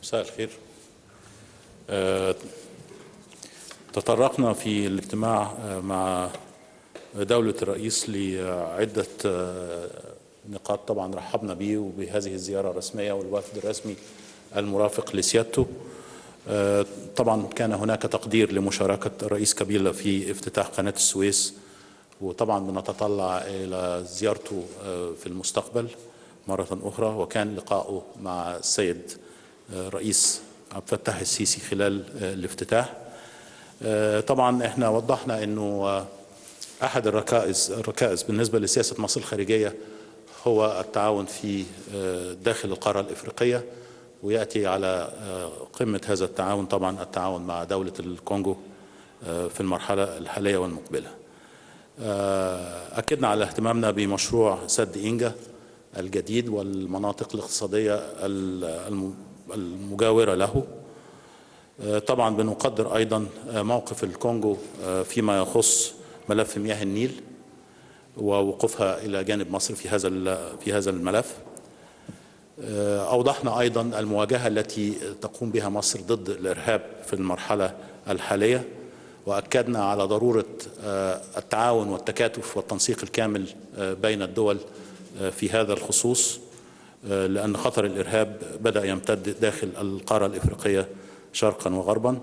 مساء الخير. تطرقنا في الاجتماع مع دولة الرئيس لعدة نقاط طبعا رحبنا به وبهذه الزيارة الرسمية والوفد الرسمي المرافق لسيادته. طبعا كان هناك تقدير لمشاركة الرئيس كابيلا في افتتاح قناة السويس، وطبعا بنتطلع إلى زيارته في المستقبل مرة أخرى، وكان لقاؤه مع السيد رئيس عبد الفتاح السيسي خلال الافتتاح. طبعا احنا وضحنا انه احد الركائز بالنسبة لسياسة مصر الخارجية هو التعاون في داخل القارة الإفريقية، ويأتي على قمة هذا التعاون طبعا التعاون مع دولة الكونغو في المرحلة الحالية والمقبلة. أكدنا على اهتمامنا بمشروع سد إنجا الجديد والمناطق الاقتصادية المجاورة له. طبعا بنقدر أيضا موقف الكونغو فيما يخص ملف مياه النيل ووقوفها إلى جانب مصر في هذا الملف. أوضحنا أيضا المواجهة التي تقوم بها مصر ضد الإرهاب في المرحلة الحالية، وأكدنا على ضرورة التعاون والتكاتف والتنسيق الكامل بين الدول في هذا الخصوص، لأن خطر الإرهاب بدأ يمتد داخل القارة الإفريقية شرقا وغربا.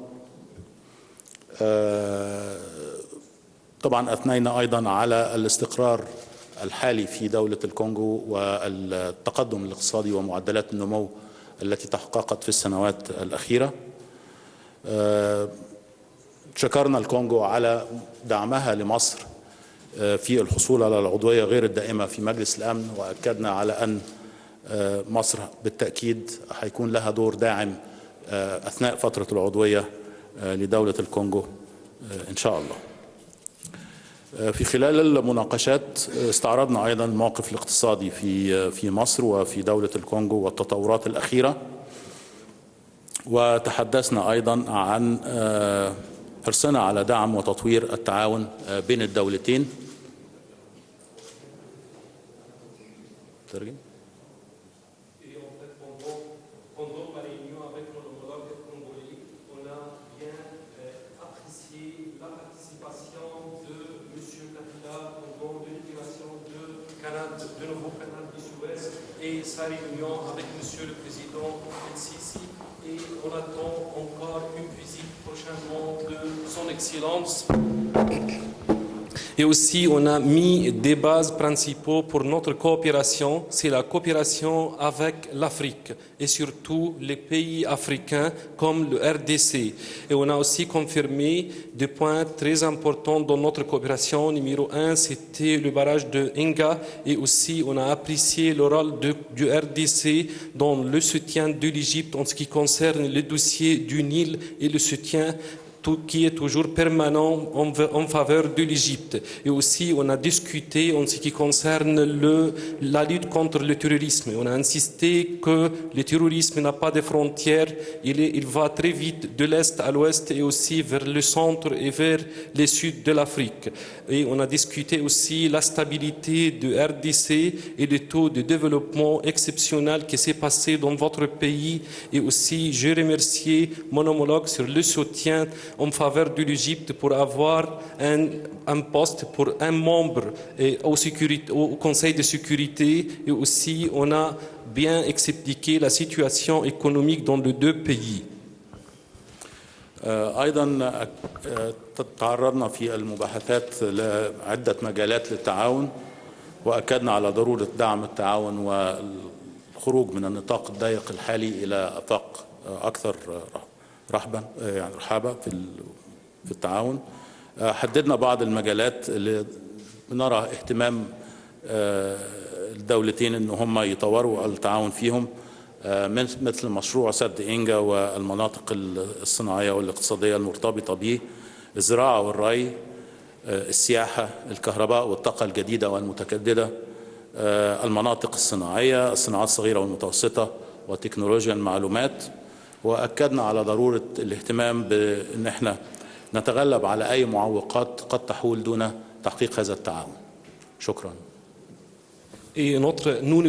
طبعا أثنينا أيضا على الاستقرار الحالي في دولة الكونغو والتقدم الاقتصادي ومعدلات النمو التي تحققت في السنوات الأخيرة. شكرنا الكونغو على دعمها لمصر في الحصول على العضوية غير الدائمة في مجلس الأمن، وأكدنا على أن مصر بالتأكيد هيكون لها دور داعم أثناء فترة العضوية لدولة الكونغو إن شاء الله. في خلال المناقشات استعرضنا أيضا الموقف الاقتصادي في مصر وفي دولة الكونغو والتطورات الأخيرة، وتحدثنا أيضا عن حرصنا على دعم وتطوير التعاون بين الدولتين. ترجم. de nouveau canal du Suez et sa réunion avec Monsieur le Président El-Sisi, et on attend encore une visite prochainement de Son Excellence. Et aussi, on a mis des bases principaux pour notre coopération. C'est la coopération avec l'Afrique et surtout les pays africains comme le RDC. Et on a aussi confirmé des points très importants dans notre coopération. Numéro 1, c'était le barrage de Inga. Et aussi, on a apprécié le rôle du RDC dans le soutien de l'Égypte en ce qui concerne le dossier du Nil et le soutien qui est toujours permanent en faveur de l'Égypte. Et aussi, on a discuté en ce qui concerne la lutte contre le terrorisme. On a insisté que le terrorisme n'a pas de frontières, il va très vite de l'Est à l'Ouest et aussi vers le centre et vers le sud de l'Afrique. Et on a discuté aussi la stabilité de RDC et le taux de développement exceptionnel qui s'est passé dans votre pays. Et aussi, je remercie mon homologue sur le soutien en faveur de l'Égypte pour avoir un poste pour un membre au Conseil de sécurité. Et aussi, on a bien expliqué la situation économique dans les deux pays. أيضا تعرضنا في المباحثات لعدة مجالات للتعاون، وأكدنا على ضرورة دعم التعاون والخروج من النطاق الضيق الحالي إلى آفاق أكثر رحابة في التعاون. حددنا بعض المجالات اللي نرى اهتمام الدولتين ان هم يطوروا التعاون فيهم، مثل مشروع سد إنجا والمناطق الصناعية والاقتصادية المرتبطة به، الزراعة والري، السياحة، الكهرباء والطاقة الجديدة والمتجددة، المناطق الصناعية، الصناعات الصغيرة والمتوسطة، وتكنولوجيا المعلومات. وأكدنا على ضرورة الاهتمام بأن احنا نتغلب على أي معوقات قد تحول دون تحقيق هذا التعاون. شكرا. Et nos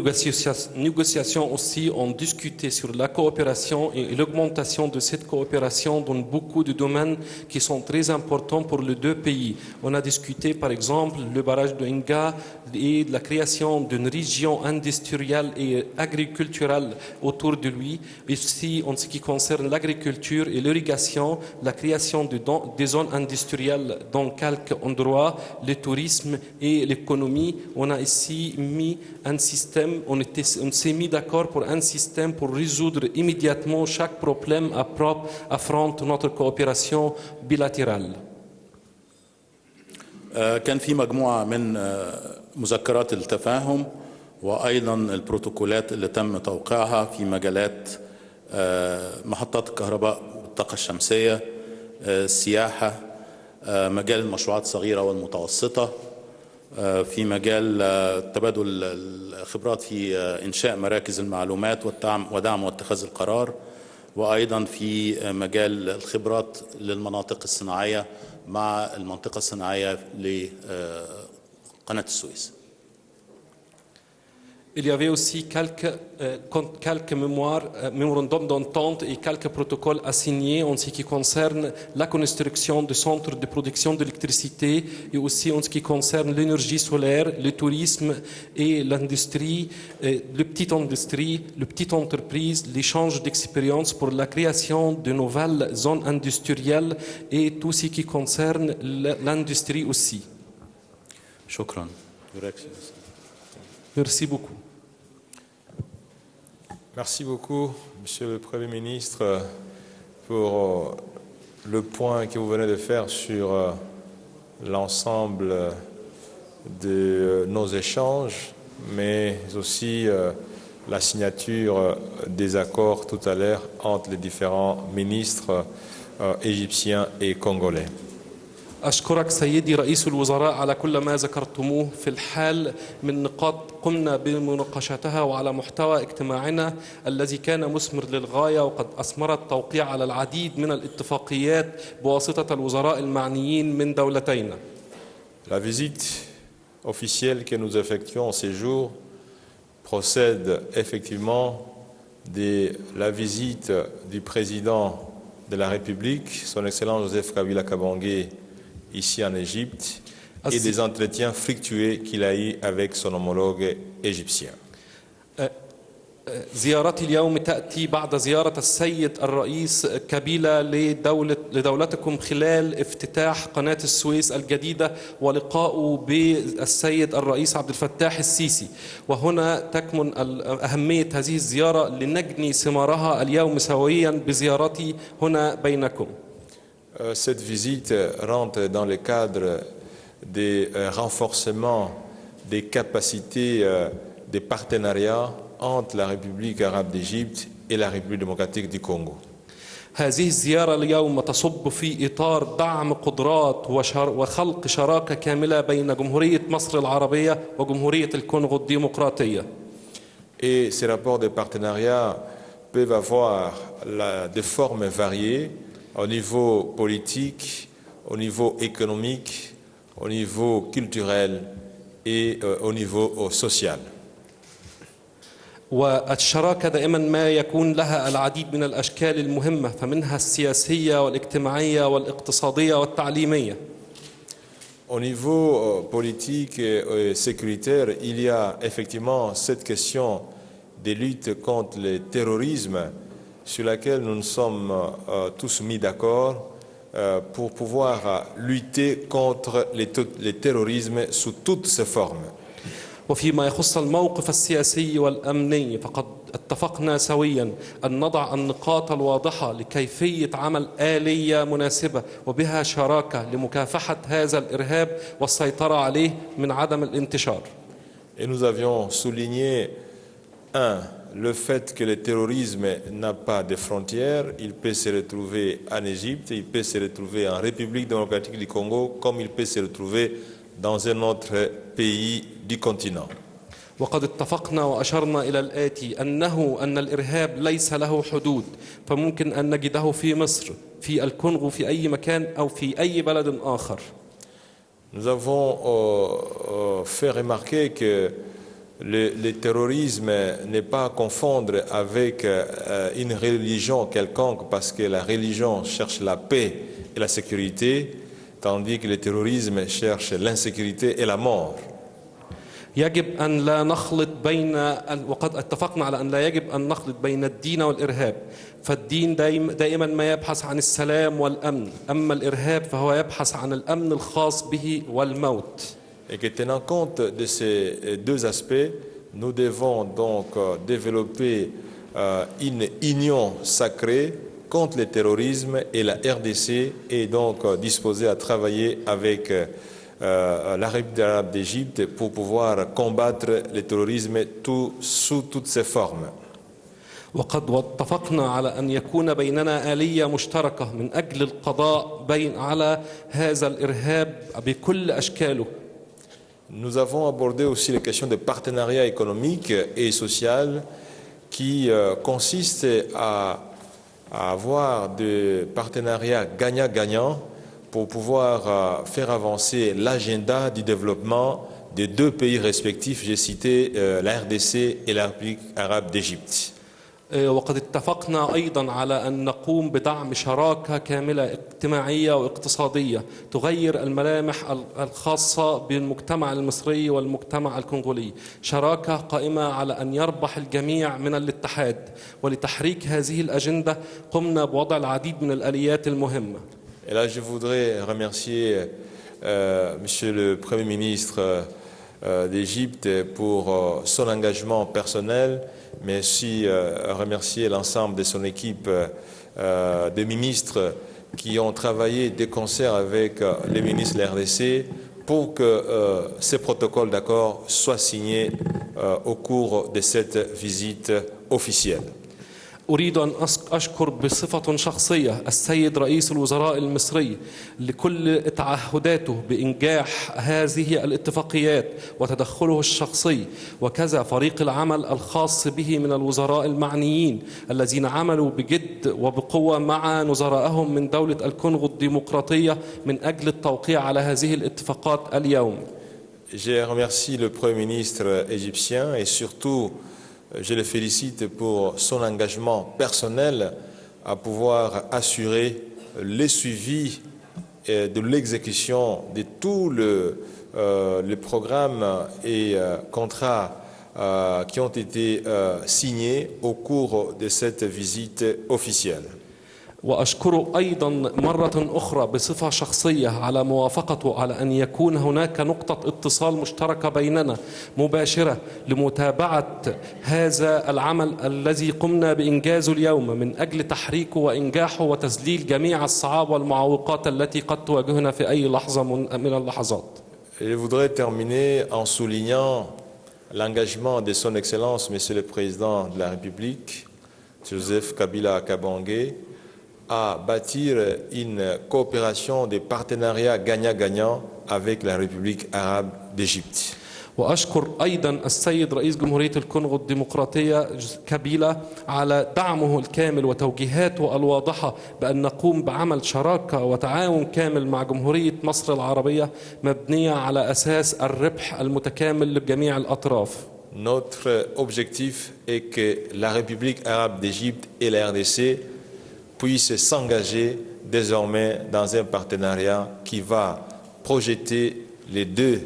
négociations aussi ont discuté sur la coopération et l'augmentation de cette coopération dans beaucoup de domaines qui sont très importants pour les deux pays. On a discuté par exemple le barrage de Inga et de la création d'une région industrielle et agriculturelle autour de lui. Et aussi en ce qui concerne l'agriculture et l'irrigation, la création des zones industrielles dans quelques endroits, le tourisme et l'économie. On a ici mis un système, on s'est mis d'accord pour un système pour résoudre immédiatement chaque problème affronte notre coopération bilatérale. كان في مجموعة من مذكرات التفاهم وأيضا البروتوكولات اللي تم توقيعها في مجالات محطات الكهرباء والطاقة الشمسية، السياحة، مجال المشروعات الصغيرة والمتوسطة، في مجال تبادل الخبرات في إنشاء مراكز المعلومات ودعم واتخاذ القرار، وأيضا في مجال الخبرات للمناطق الصناعية مع المنطقة الصناعية لقناة السويس. Il y avait aussi quelques mémorandums d'entente et quelques protocoles à signer en ce qui concerne la construction de centres de production d'électricité et aussi en ce qui concerne l'énergie solaire, le tourisme et l'industrie, le petite industrie, le petite entreprise, l'échange d'expériences pour la création de nouvelles zones industrielles et tout ce qui concerne l'industrie aussi. شكرا. Merci beaucoup. Merci beaucoup, Monsieur le Premier ministre, pour le point que vous venez de faire sur l'ensemble de nos échanges, mais aussi la signature des accords tout à l'heure entre les différents ministres égyptiens et congolais. أشكرك سيدي رئيس الوزراء على كل ما ذكرتموه في الحال من نقاط قمنا بمناقشتها وعلى محتوى اجتماعنا الذي كان مثمر للغاية وقد أثمر التوقيع على العديد من الاتفاقيات بواسطة الوزراء المعنيين من دولتينا. La visite officielle que nous effectuons ces jours procède effectivement de la visite du président de la République, son Excellence Joseph Kabila Kabange, ici en Égypte, et des entretiens fructueux qu'il a eus avec son homologue égyptien. زيارتي اليوم تأتي بعد زيارة السيد الرئيس كابيلا لدولتكم خلال افتتاح قناة السويس الجديدة ولقائه بالسيد الرئيس عبد الفتاح السيسي، وهنا تكمن أهمية هذه الزيارة لنجني ثمارها اليوم سويا بزيارتي هنا بينكم. Cette visite rentre dans le cadre des renforcements des capacités des partenariats entre la République arabe d'Égypte et la République démocratique du Congo. هذه الزيارة اليوم تصب في إطار دعم قدرات وخلق شراكة كاملة بين جمهورية مصر العربية وجمهورية الكونغو الديمقراطية. Et ces rapports de partenariat peuvent avoir des formes variées au niveau politique, au niveau économique, au niveau culturel et au niveau social. والشراكة دائما ما يكون لها العديد من الأشكال المهمة فمنها السياسية والاجتماعية والاقتصادية والتعليمية. Au niveau politique et sécuritaire, il y a effectivement cette question de lutte contre le terrorisme sur laquelle nous nous sommes tous mis d'accord pour pouvoir lutter contre le terrorisme sous toutes ses formes. وفيما يخص الموقف السياسي والأمني فقد اتفقنا سويا أن نضع النقاط الواضحة لكيفية عمل آلية مناسبة وبها شراكة لمكافحة هذا الإرهاب والسيطرة عليه من عدم الانتشار. Et nous avions souligné le fait que le terrorisme n'a pas de frontières, il peut se retrouver en Égypte, il peut se retrouver en République démocratique du Congo, comme il peut se retrouver dans un autre pays du continent. وقد اتفقنا وأشرنا إلى الآتي أن الإرهاب ليس له حدود فممكن أن نجده في مصر في الكونغو في أي مكان أو في أي بلد آخر. Nous avons fait remarquer que Le terrorisme n'est pas à confondre avec une religion quelconque, parce que la religion cherche la paix et la sécurité, tandis que le terrorisme cherche l'insécurité et la mort. يجب أن لا نخلط بين وقد اتفقنا على أن لا يجب أن نخلط بين الدين والإرهاب، فالدين دائما ما يبحث عن السلام والأمن، أما الإرهاب فهو يبحث عن الأمن الخاص به والموت. Et que tenant compte de ces deux aspects, nous devons donc développer une union sacrée contre le terrorisme et la RDC, et donc disposer à travailler avec la République arabe d'Égypte pour pouvoir combattre le terrorisme sous toutes ses formes. وقد اتفقنا على أن يكون بيننا آلية مشتركة من أجل القضاء على هذا الإرهاب بكل أشكاله. Nous avons abordé aussi les questions de partenariat économique et social qui consiste à avoir des partenariats gagnant-gagnant pour pouvoir faire avancer l'agenda du développement des deux pays respectifs. J'ai cité la RDC et la République arabe d'Égypte. وقد اتفقنا أيضا على أن نقوم بدعم شراكة كاملة اجتماعية واقتصادية تغير الملامح الخاصة بالمجتمع المصري والمجتمع الكونغولي، شراكة قائمة على أن يربح الجميع من الاتحاد. ولتحريك هذه الأجندة قمنا بوضع العديد من الآليات المهمة. Et là, je voudrais remercier Monsieur le Premier ministre d'Égypte pour son engagement personnel, mais aussi remercier l'ensemble de son équipe de ministres qui ont travaillé de concert avec les ministres de la RDC pour que ces protocoles d'accord soient signés au cours de cette visite officielle. أريد أن أشكر بصفة شخصية السيد رئيس الوزراء المصري لكل تعهداته بإنجاح هذه الاتفاقيات وتدخله الشخصي، وكذا فريق العمل الخاص به من الوزراء المعنيين الذين عملوا بجد وبقوة مع نظرائهم من دولة الكونغو الديمقراطية من أجل التوقيع على هذه الاتفاقات اليوم. Je remercie le Premier ministre égyptien et surtout je le félicite pour son engagement personnel à pouvoir assurer le suivi de l'exécution de tous les programmes et contrats qui ont été signés au cours de cette visite officielle. وأشكره أيضا مرة أخرى بصفة شخصية على موافقته على أن يكون هناك نقطة اتصال مشتركة بيننا مباشرة لمتابعة هذا العمل الذي قمنا بإنجازه اليوم من أجل تحريكه وإنجاحه وتذليل جميع الصعاب والمعوقات التي قد تواجهنا في أي لحظة من اللحظات. Je voudrais terminer en soulignant l'engagement de son Excellence, Monsieur le Président de la République, Joseph Kabila Kabange, à bâtir une coopération de partenariat gagnant-gagnant avec la République arabe d'Égypte. وأشكر أيضا السيد رئيس جمهورية الكونغو الديمقراطية كابيلا على دعمه الكامل وتوجيهاته الواضحة بأن نقوم بعمل شراكة وتعاون كامل مع جمهورية مصر العربية مبنية على أساس الربح المتكامل لجميع الأطراف. Notre objectif est que la République arabe d'Égypte et la RDC puissent s'engager désormais dans un partenariat qui va projeter les deux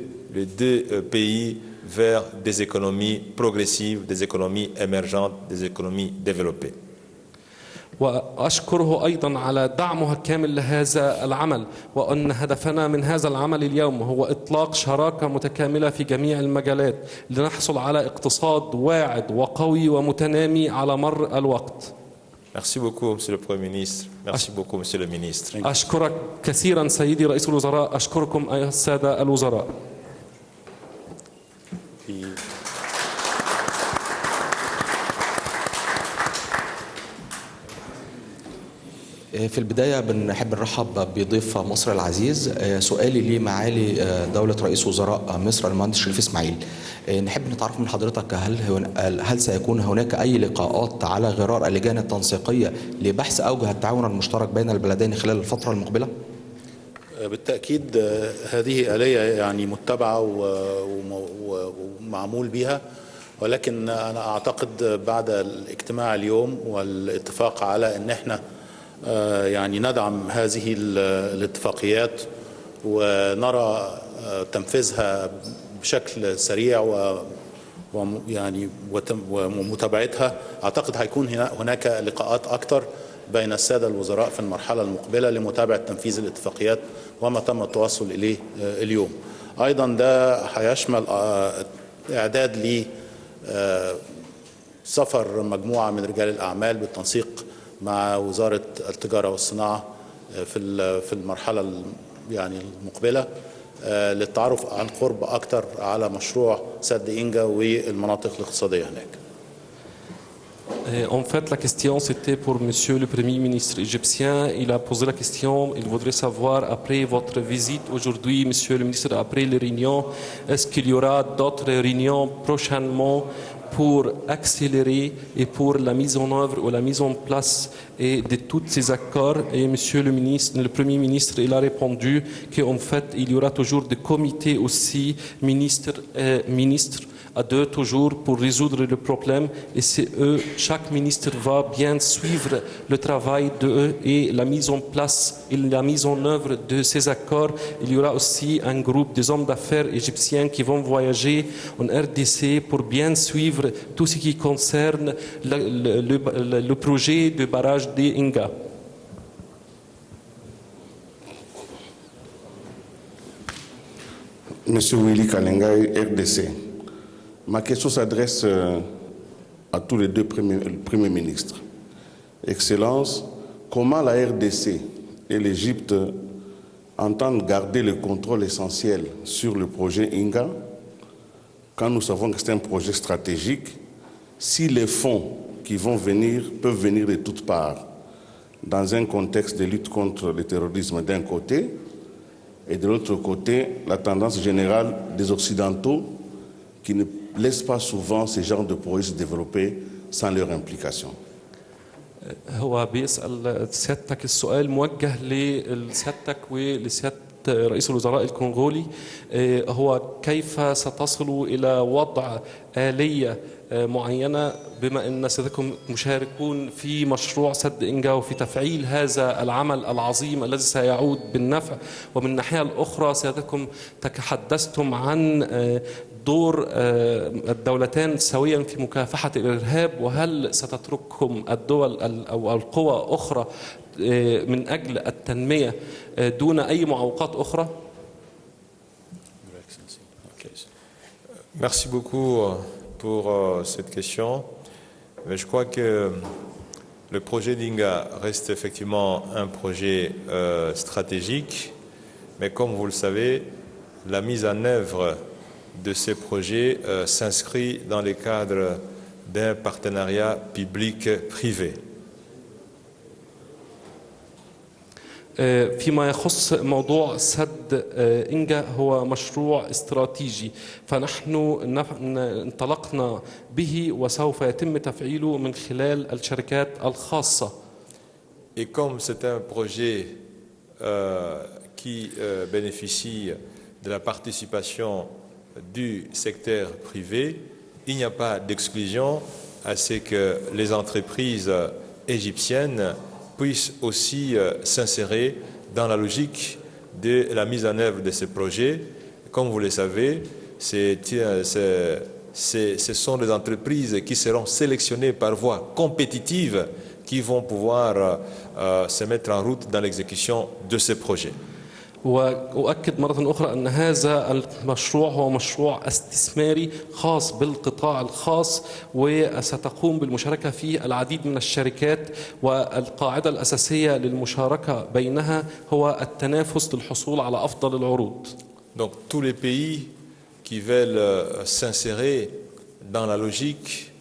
pays vers des économies progressives, des économies émergentes, des économies développées. وأشكره أيضا على دعمه الكامل لهذا العمل، وأن هدفنا من هذا العمل اليوم هو إطلاق شراكة متكاملة في جميع المجالات لنحصل على اقتصاد واعد وقوي ومتنامي على مر الوقت. Merci beaucoup, Monsieur le Premier ministre. Merci beaucoup, Monsieur le ministre. أشكرك كثيرا سيدي رئيس الوزراء، أشكركم أيها السادة الوزراء. في البداية بنحب نرحب بضيف مصر العزيز. سؤالي لمعالي دولة رئيس وزراء مصر المهندس شريف إسماعيل، نحب نتعرف من حضرتك هل سيكون هناك أي لقاءات على غرار اللجان التنسيقية لبحث أوجه التعاون المشترك بين البلدين خلال الفترة المقبلة؟ بالتأكيد هذه آلية يعني متبعة ومعمول بها ولكن أنا أعتقد بعد الاجتماع اليوم والاتفاق على أن احنا يعني ندعم هذه الاتفاقيات ونرى تنفيذها بشكل سريع ويعني ومتابعتها. أعتقد هيكون هناك لقاءات أكثر بين السادة الوزراء في المرحلة المقبلة لمتابعة تنفيذ الاتفاقيات وما تم التوصل إليه اليوم. أيضا ده هيشمل إعداد لسفر مجموعة من رجال الأعمال بالتنسيق مع وزارة التجارة والصناعة في المرحلة يعني المقبلة للتعرف عن قرب أكثر على مشروع سد إنجا والمناطق الاقتصادية هناك. En fait, la question, c'était pour Monsieur le Premier ministre égyptien. Il a posé la question, il voudrait savoir, après votre visite aujourd'hui, Monsieur le ministre, après les réunions, est-ce qu'il y aura d'autres réunions prochainement pour accélérer et pour la mise en œuvre ou la mise en place de tous ces accords? Et Monsieur le ministre, le Premier ministre, il a répondu qu'en fait, il y aura toujours des comités aussi, ministres à deux toujours pour résoudre le problème, et c'est eux, chaque ministre va bien suivre le travail d'eux et la mise en place et la mise en œuvre de ces accords. Il y aura aussi un groupe des hommes d'affaires égyptiens qui vont voyager en RDC pour bien suivre tout ce qui concerne le projet de barrage d'Inga. Monsieur Willy Kalengai, RDC. Ma question s'adresse à tous les deux premiers ministres. Excellence, comment la RDC et l'Égypte entendent garder le contrôle essentiel sur le projet Inga, quand nous savons que c'est un projet stratégique, si les fonds qui vont venir peuvent venir de toutes parts, dans un contexte de lutte contre le terrorisme d'un côté, et de l'autre côté, la tendance générale des Occidentaux qui ne laissent pas souvent ce genre de projets se développer sans leur implication. هو بيسأل سيادتك السؤال موجه لسيادتك ولسيادة رئيس الوزراء الكونغولي، هو كيف ستصلوا إلى وضع آلية معينة بما أن سيادتكم مشاركون في مشروع سد إنجا وفي تفعيل هذا العمل العظيم الذي سيعود بالنفع، ومن الناحية الأخرى سيادتكم تحدثتم عن دور الدولتان سويا في مكافحة الإرهاب، وهل ستترككم الدول أو القوى أخرى من أجل التنمية دون أي معوقات أخرى؟ Merci beaucoup pour cette question. Mais je crois que le projet d'Inga reste effectivement un projet stratégique, mais comme vous le savez, la mise en œuvre de ces projets s'inscrit dans le cadre d'un partenariat public-privé. فيما يخص موضوع سد إنجا هو مشروع استراتيجي، فنحن انطلقنا به وسوف يتم تفعيله من خلال الشركات الخاصة. Et comme c'est un projet qui bénéficie de la participation du secteur privé, il n'y a pas d'exclusion à ce que les entreprises égyptiennes puissent aussi s'insérer dans la logique de la mise en œuvre de ces projets. Comme vous le savez, ce sont des entreprises qui seront sélectionnées par voie compétitive qui vont pouvoir se mettre en route dans l'exécution de ces projets. وأؤكد مرة أخرى أن هذا المشروع هو مشروع استثماري خاص بالقطاع الخاص، وستقوم بالمشاركة فيه العديد من الشركات، والقاعدة الأساسية للمشاركة بينها هو التنافس للحصول على أفضل العروض. Donc tous les pays qui veulent s'insérer dans la logique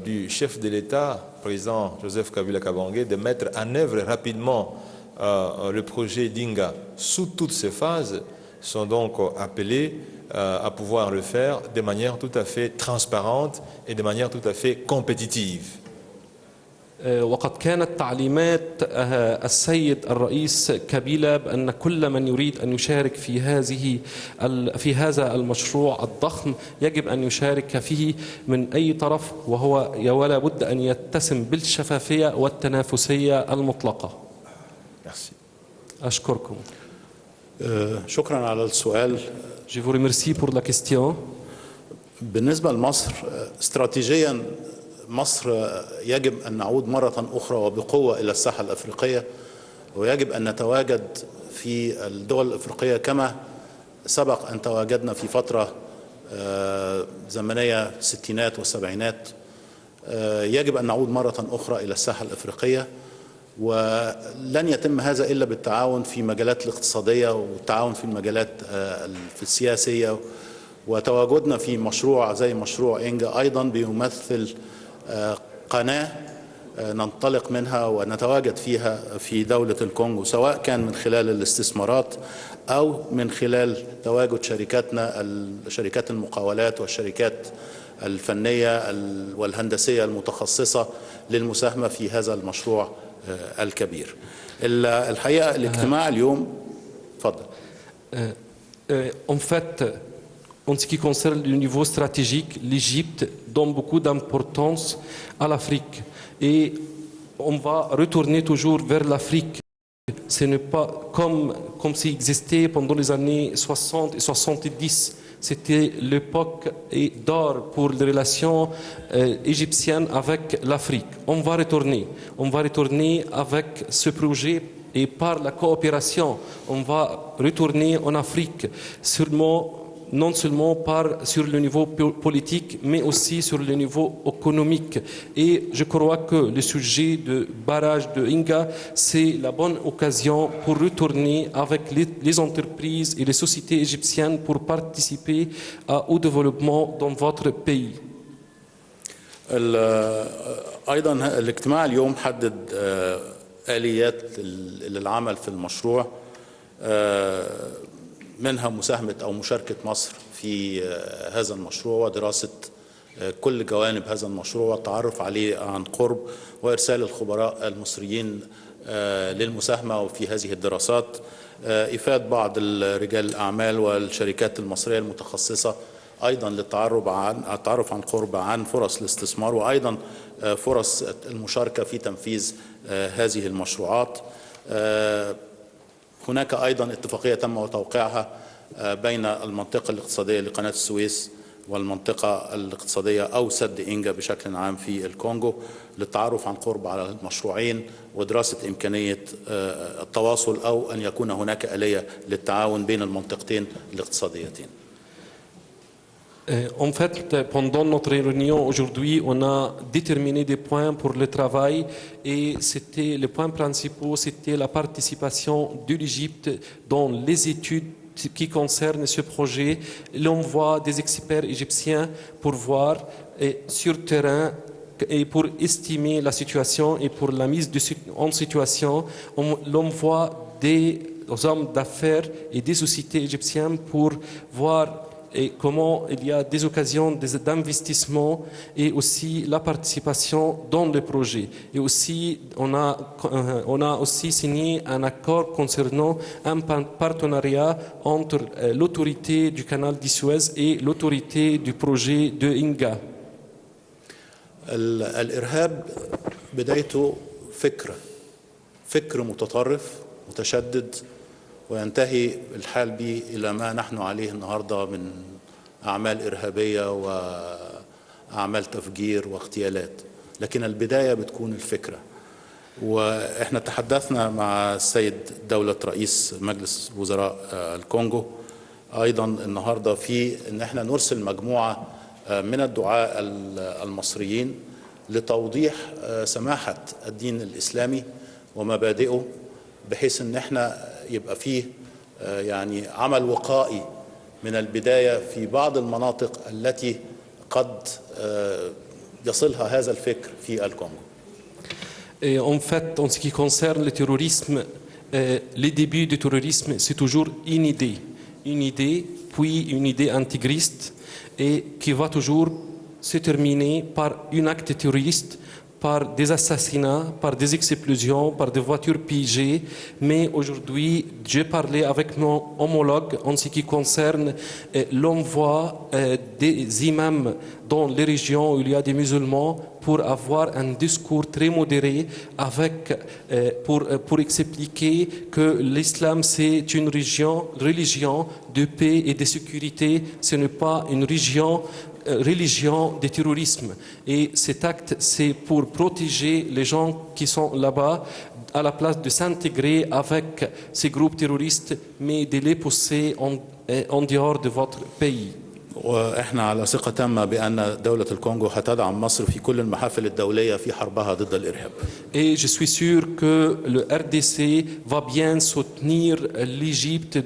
du chef de l'État, président Joseph Kabila Kabange, de mettre en œuvre rapidement le projet d'Inga sous toutes ses phases, sont donc appelés à pouvoir le faire de manière tout à fait transparente et de manière tout à fait compétitive. وقد كانت تعليمات السيد الرئيس كابيلا بأن كل من يريد أن يشارك في هذا المشروع الضخم يجب أن يشارك فيه من أي طرف، ولا بد أن يتسم بالشفافية والتنافسية المطلقة. أشكركم. شكرا على السؤال. Je vous remercie pour la question. بالنسبة لمصر استراتيجيا مصر يجب أن نعود مرة أخرى وبقوة إلى الساحة الأفريقية، ويجب أن نتواجد في الدول الأفريقية كما سبق أن تواجدنا في فترة زمنية الستينات والسبعينات. يجب أن نعود مرة أخرى إلى الساحة الأفريقية، ولن يتم هذا إلا بالتعاون في مجالات الاقتصادية والتعاون في المجالات في السياسية. وتواجدنا في مشروع زي مشروع إنجا أيضا بيمثل قناة ننطلق منها ونتواجد فيها في دولة الكونغو، سواء كان من خلال الاستثمارات أو من خلال تواجد شركاتنا شركات المقاولات والشركات الفنية والهندسية المتخصصة للمساهمة في هذا المشروع الكبير. الحقيقة الاجتماع اليوم تفضل. En fait, en ce qui concerne le niveau stratégique, l'Égypte donne beaucoup d'importance à l'Afrique et on va retourner toujours vers l'Afrique. Ce n'est pas comme ça existait pendant les années 60 et 70. C'était l'époque d'or pour les relations égyptiennes avec l'Afrique. On va retourner avec ce projet et par la coopération, on va retourner en Afrique, non seulement sur le niveau politique, mais aussi sur le niveau économique. Et je crois que le sujet de barrage de Inga, c'est la bonne occasion pour retourner avec les entreprises et les sociétés égyptiennes pour participer au développement dans votre pays. أيضا الاجتماع اليوم حدد آليات للعمل في المشروع، منها مساهمة أو مشاركة مصر في هذا المشروع ودراسة كل جوانب هذا المشروع والتعرف عليه عن قرب، وإرسال الخبراء المصريين للمساهمة في هذه الدراسات، إفادة بعض رجال الأعمال والشركات المصرية المتخصصة أيضا للتعرف عن قرب عن فرص الاستثمار وأيضا فرص المشاركة في تنفيذ هذه المشروعات. هناك أيضا اتفاقية تم توقيعها بين المنطقة الاقتصادية لقناة السويس والمنطقة الاقتصادية أو سد إنجا بشكل عام في الكونغو للتعرف عن قرب على المشروعين ودراسة إمكانية التواصل أو أن يكون هناك آلية للتعاون بين المنطقتين الاقتصاديتين. En fait, pendant notre réunion aujourd'hui, on a déterminé des points pour le travail et les points principaux, c'était la participation de l'Égypte dans les études qui concernent ce projet, l'envoi des experts égyptiens pour voir sur terrain et pour estimer la situation et pour la mise en situation, l'envoi des hommes d'affaires et des sociétés égyptiennes pour voir et comment il y a des occasions d'investissement et aussi la participation dans le projet. Et aussi, on a aussi signé un accord concernant un partenariat entre l'autorité du canal de Suez et l'autorité du projet de Inga. الإرهاب بدايته فكر متطرف متشدد وينتهي الحال به إلى ما نحن عليه النهاردة من أعمال إرهابية وأعمال تفجير واغتيالات، لكن البداية بتكون الفكرة. وإحنا تحدثنا مع السيد دولة رئيس مجلس وزراء الكونغو أيضا النهاردة في أن احنا نرسل مجموعة من الدعاة المصريين لتوضيح سماحة الدين الإسلامي ومبادئه، بحيث أن احنا يبقى فيه يعني عمل وقائي من البداية في بعض المناطق التي قد يصلها هذا الفكر في الكونغو. Et en fait, en ce qui concerne le terrorisme, les débuts du terrorisme, c'est toujours une idée, puis une idée intégriste, et qui va toujours se terminer par un acte terroriste par des assassinats, par des explosions, par des voitures pillées. Mais aujourd'hui, j'ai parlé avec mon homologue en ce qui concerne l'envoi des imams dans les régions où il y a des musulmans pour avoir un discours très modéré pour expliquer que l'islam c'est une religion de paix et de sécurité, ce n'est pas une religion de terrorisme. Et cet acte, c'est pour protéger les gens qui sont là-bas, à la place de s'intégrer avec ces groupes terroristes, mais de les pousser en dehors de votre pays. واحنا على ثقة تامة بأن دولة الكونغو هتدعم مصر في كل المحافل الدولية في حربها ضد الإرهاب. Et je suis sûr que le RDC va bien soutenir l'Égypte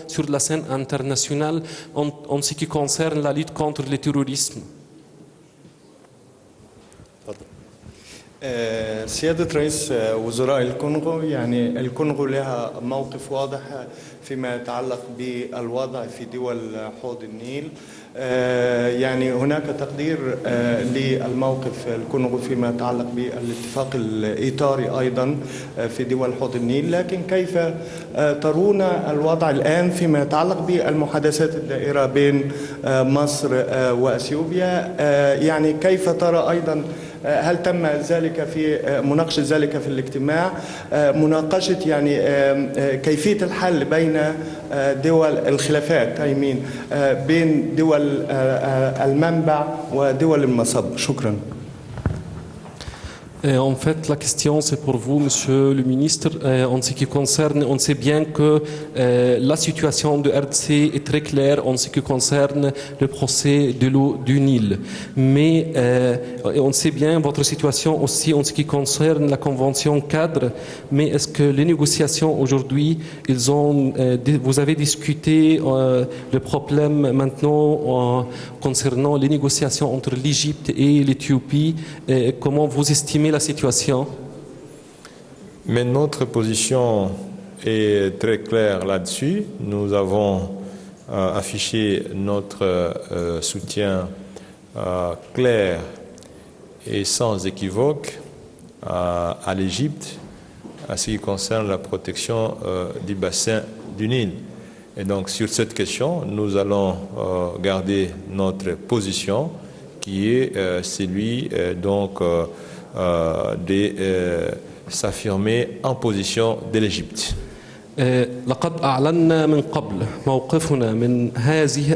sur la scène internationale en ce qui concerne la lutte contre le terrorisme. سيادة رئيس وزراء الكونغو، يعني الكونغو لها موقف واضح فيما يتعلق بالوضع في دول حوض النيل. يعني هناك تقدير للموقف الكونغو فيما يتعلق بالاتفاق الإطاري أيضا في دول حوض النيل، لكن كيف ترون الوضع الآن فيما يتعلق بالمحادثات الدائرة بين مصر وأثيوبيا؟ يعني كيف ترى أيضا، هل تم ذلك في مناقشة ذلك في الاجتماع، مناقشة يعني كيفية الحل بين دول الخلافات بين دول المنبع ودول المصب؟ شكرا. En fait, la question, c'est pour vous, Monsieur le ministre. En ce qui concerne, on sait bien que la situation de RDC est très claire en ce qui concerne le procès de l'eau du Nil. Mais on sait bien votre situation aussi en ce qui concerne la convention cadre. Mais est-ce que les négociations aujourd'hui, vous avez discuté le problème maintenant concernant les négociations entre l'Égypte et l'Éthiopie? Comment vous estimez la situation? Mais notre position est très claire là-dessus. Nous avons affiché notre soutien clair et sans équivoque à l'Égypte en ce qui concerne la protection du bassin du Nil. Et donc sur cette question, nous allons garder notre position qui est celui de s'affirmer en position de l'Égypte. لقد أعلنا من قبل موقفنا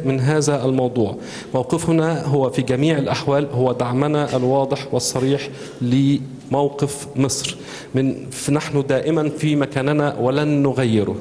من هذا الموضوع. موقفنا هو في جميع الأحوال هو دعمنا الواضح والصريح لموقف مصر. نحن دائما في مكاننا ولن نغيره.